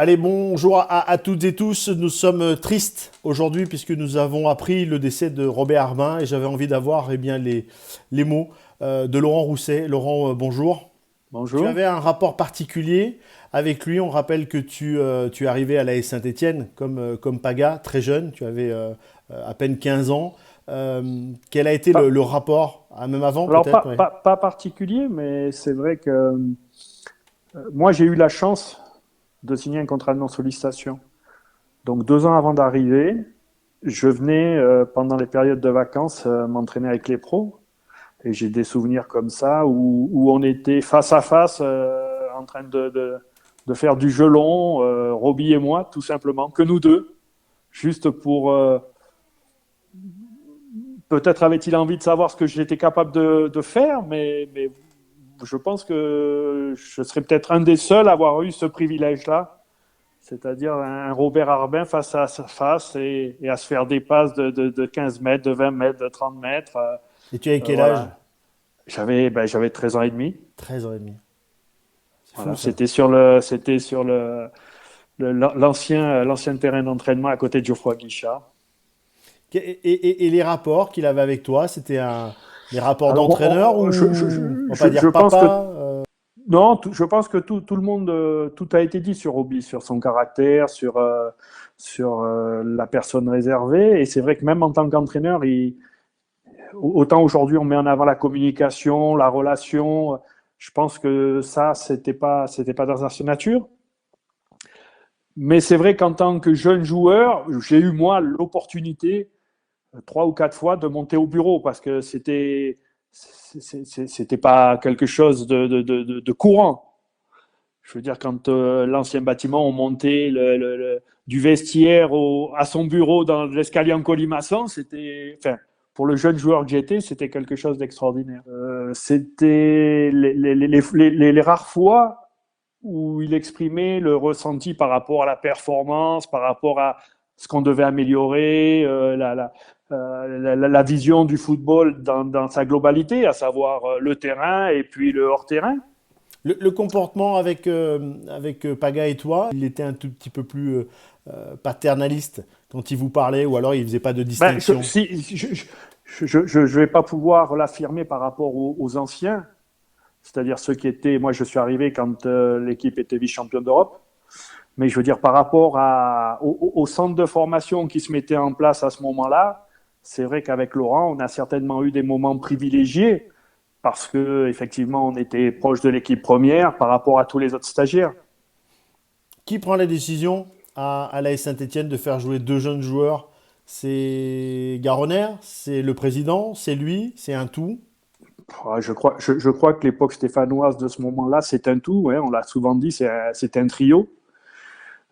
Allez, bonjour à toutes et tous. Nous sommes tristes aujourd'hui puisque nous avons appris le décès de Robert Arbin et j'avais envie d'avoir les mots de Laurent Rousset. Laurent, bonjour. Tu Bonjour. avais un rapport particulier avec lui. On rappelle que tu es arrivé à l'AS Saint-Étienne comme Paga, très jeune. Tu avais à peine 15 ans. Quel a été le Pas- rapport, même avant alors, peut-être, pas, ouais. pas, pas particulier, mais c'est vrai que moi, j'ai eu la chance de signer un contrat de non-sollicitation. Donc, 2 ans avant d'arriver, je venais, pendant les périodes de vacances, m'entraîner avec les pros. Et j'ai des souvenirs comme ça où on était face à face, en train de faire du gelon, Roby et moi, tout simplement, que nous deux, juste pour, peut-être avait-il envie de savoir ce que j'étais capable de faire, mais je pense que je serais peut-être un des seuls à avoir eu ce privilège-là, c'est-à-dire un Robert Arbin face à face et à se faire des passes de 15 mètres, de 20 mètres, de 30 mètres. Et tu avais quel âge? Voilà. J'avais 13 ans et demi. 13 ans et demi. C'est fou Voilà. ça. L'ancien terrain d'entraînement à côté de Geoffroy Guichard. Et les rapports qu'il avait avec toi, c'était des rapports Alors, d'entraîneur ou on va pas je dire pense que papa non, je pense que tout le monde, tout a été dit sur Roby, sur son caractère, sur la personne réservée. Et c'est vrai que même en tant qu'entraîneur, autant aujourd'hui on met en avant la communication, la relation. Je pense que ça, c'était pas dans sa nature. Mais c'est vrai qu'en tant que jeune joueur, j'ai eu moi l'opportunité 3 ou 4 fois de monter au bureau parce que c'était pas quelque chose de courant. Je veux dire, quand l'ancien bâtiment, on montait du vestiaire à son bureau dans l'escalier en colimaçon, c'était, enfin, pour le jeune joueur que j'étais, c'était quelque chose d'extraordinaire. C'était les rares fois où il exprimait le ressenti par rapport à la performance, par rapport à ce qu'on devait améliorer, la vision du football dans sa globalité, à savoir le terrain et puis le hors-terrain. le comportement avec Paga et toi, il était un tout petit peu plus paternaliste quand il vous parlait ou alors il faisait pas de Ben, distinction. je vais pas pouvoir l'affirmer par rapport aux anciens, c'est-à-dire ceux qui étaient. Moi, je suis arrivé quand l'équipe était vice-championne d'Europe, mais je veux dire par rapport au centre de formation qui se mettait en place à ce moment-là, c'est vrai qu'avec Laurent, on a certainement eu des moments privilégiés parce que effectivement, on était proche de l'équipe première par rapport à tous les autres stagiaires. Qui prend la décision à l'AS Saint-Étienne de faire jouer deux jeunes joueurs? C'est Garonner, c'est le président, c'est lui, c'est un tout. Je crois que l'époque stéphanoise de ce moment-là, c'est un tout. Ouais, on l'a souvent dit, c'est un trio.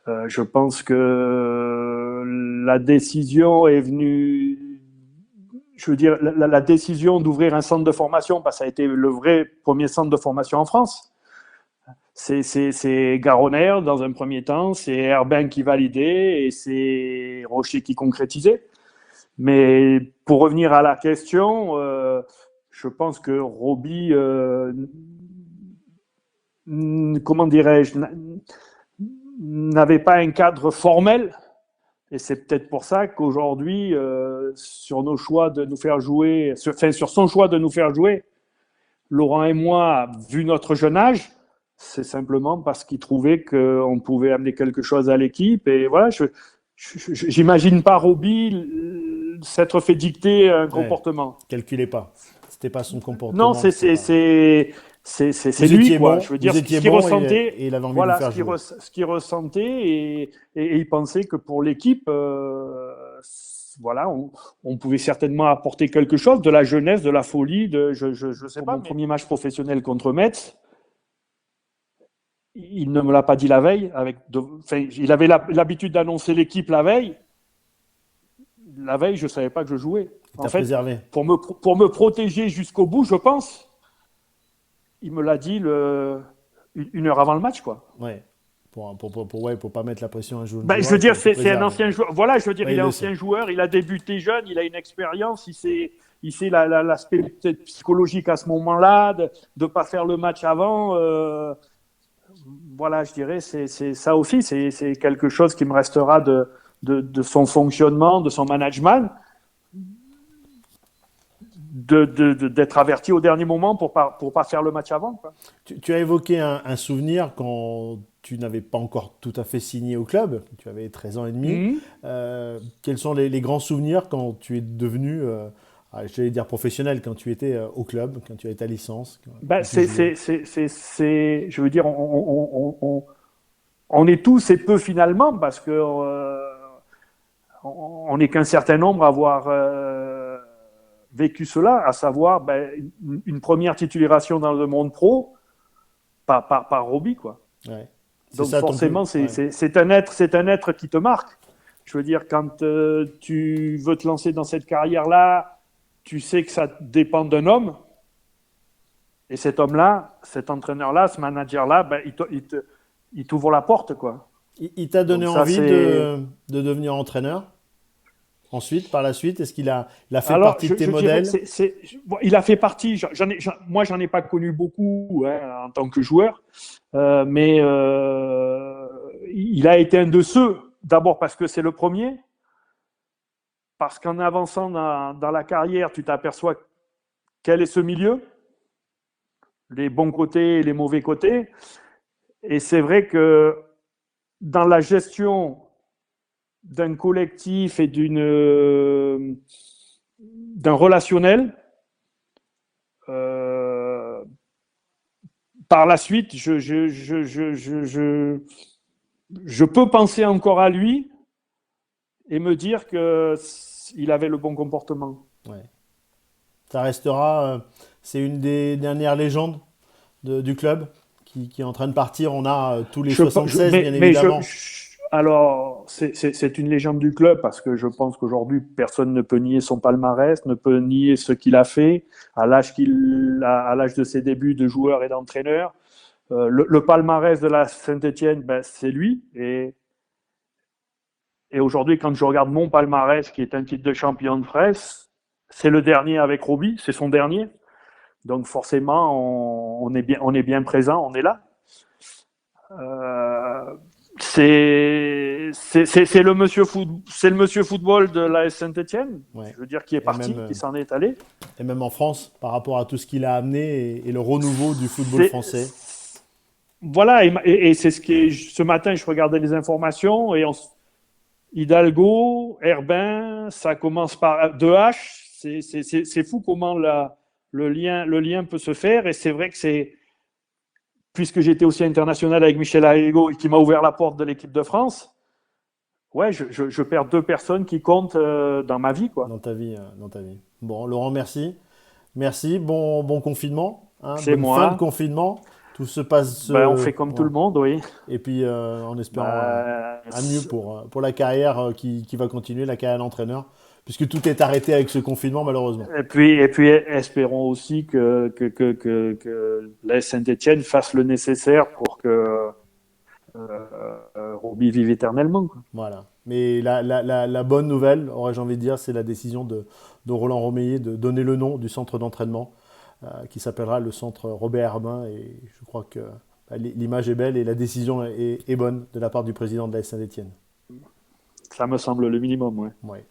Je pense que la décision est venue. Je veux dire, la décision d'ouvrir un centre de formation, parce que ça a été le vrai premier centre de formation en France. C'est Garonner dans un premier temps, c'est Herbin qui validait et c'est Rocher qui concrétisait. Mais pour revenir à la question, je pense que Roby, comment dirais-je, n'avait pas un cadre formel. Et c'est peut-être pour ça qu'aujourd'hui, sur nos choix de nous faire jouer, sur son choix de nous faire jouer, Laurent et moi, vu notre jeune âge, c'est simplement parce qu'il trouvait qu'on pouvait amener quelque chose à l'équipe. Et voilà, j'imagine pas Roby s'être fait dicter un Ouais, comportement. calculez pas. C'était pas son Non, comportement, c'est c'était c'est pas. c'est c'est c'est c'est Vous lui étiez quoi. bon, Je veux dire vous étiez ce qu'il bon ressentait, et il avait envie de vous voilà faire jouer. ce qu'il ressentait et il pensait que pour l'équipe, voilà, on pouvait certainement apporter quelque chose, de la jeunesse, de la folie, je sais pas. Mon premier match professionnel contre Metz, il ne me l'a pas dit la veille. Enfin, il avait l'habitude d'annoncer l'équipe la veille. La veille, je savais pas que je jouais. Il En t'a fait, préservé. pour me protéger jusqu'au bout, je pense, il me l'a dit une heure avant le match, quoi. Ouais. Ouais, pour pas mettre la pression à un jeune Ben, je joueur, veux il dire, te c'est un préserve. ancien joueur. Voilà, je veux dire, Ouais, il il est le sait. ancien joueur, il a débuté jeune, il a une expérience, il sait l'aspect peut-être psychologique à ce moment-là, de ne pas faire le match avant. voilà, je dirais, c'est ça aussi, c'est quelque chose qui me restera de son fonctionnement, de son management, d'être averti au dernier moment pour pas faire le match avant, quoi. Tu as évoqué un souvenir quand tu n'avais pas encore tout à fait signé au club, tu avais 13 ans et demi. Mhm. Quels sont les grands souvenirs quand tu es devenu, j'allais dire professionnel, quand tu étais au club, quand tu as ta licence, Ben, quand tu jouais? je veux dire, on est tous et peu finalement parce que on n'est qu'un certain nombre à avoir vécu cela, à savoir ben, une première titularisation dans le monde pro par Robbie, quoi. Ouais. C'est Donc ça ton plus. forcément, Ouais. c'est un être qui te marque. Je veux dire, quand tu veux te lancer dans cette carrière-là, tu sais que ça dépend d'un homme. Et cet homme-là, cet entraîneur-là, ce manager-là, ben, il t'ouvre la porte, quoi. Il t'a donné Donc ça, envie c'est... de devenir entraîneur ensuite, par la suite? Est-ce il a fait Alors, partie de tes je dirais que modèles? bon, il a fait partie. Moi, j'en ai pas connu beaucoup hein, en tant que joueur, mais il a été un de ceux. D'abord parce que c'est le premier, parce qu'en avançant dans la carrière, tu t'aperçois quel est ce milieu, les bons côtés et les mauvais côtés. Et c'est vrai que dans la gestion d'un collectif et d'un relationnel, euh, par la suite, je peux penser encore à lui et me dire que il avait le bon comportement. Ouais. Ça restera, c'est une des dernières légendes du club qui est en train de partir. On a tous les 76, bien évidemment. Alors, c'est une légende du club parce que je pense qu'aujourd'hui, personne ne peut nier son palmarès, ne peut nier ce qu'il a fait à l'âge à l'âge de ses débuts de joueur et d'entraîneur. Le palmarès de la Saint-Etienne, ben, c'est lui. Et aujourd'hui, quand je regarde mon palmarès, qui est un titre de champion de France, c'est le dernier avec Roby, c'est son dernier. Donc forcément, on est bien présent, on est là. Euh, c'est le monsieur football de la Saint-Etienne, Ouais. je veux dire, qui est Et même, parti, qui s'en est allé. et même en France, par rapport à tout ce qu'il a amené et le renouveau du football C'est, français. voilà, et c'est ce qui est, ce matin, je regardais les informations et Hidalgo, Herbin, ça commence par 2H. C'est fou comment le lien peut se faire. Et c'est vrai que puisque j'étais aussi international avec Michel Arrigo et qui m'a ouvert la porte de l'équipe de France, ouais, je perds deux personnes qui comptent dans ma vie, quoi. Dans ta vie, dans ta vie. Bon, Laurent, merci. Merci. Bon confinement. Hein, C'est bonne fin de moi. confinement. Tout se passe. Ben, on fait comme tout Ouais. le monde, oui. Et puis, en espérant Ben, un mieux pour la carrière qui va continuer, la carrière d'entraîneur, puisque tout est arrêté avec ce confinement, malheureusement. et puis, espérons aussi que la Saint-Etienne fasse le nécessaire pour que Roby vive éternellement, quoi. Voilà. Mais la bonne nouvelle, aurais-je envie de dire, c'est la décision de Roland Romeyer de donner le nom du centre d'entraînement qui s'appellera le centre Robert Herbin. Et je crois que l'image est belle et la décision est bonne de la part du président de la Saint-Etienne. Ça me semble le minimum, ouais. Ouais.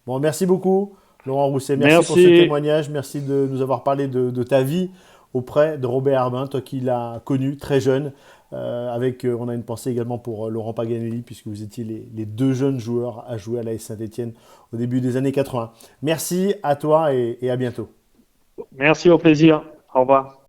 Bon, merci beaucoup, Laurent Rousset. Merci pour ce Merci. témoignage. Merci de nous avoir parlé de ta vie auprès de Robert Herbin, toi qui l'as connu très jeune. On a une pensée également pour Laurent Paganelli, puisque vous étiez les deux jeunes joueurs à jouer à l'AS Saint-Etienne au début des années 80. Merci à toi et à bientôt. Merci, au plaisir. Au revoir.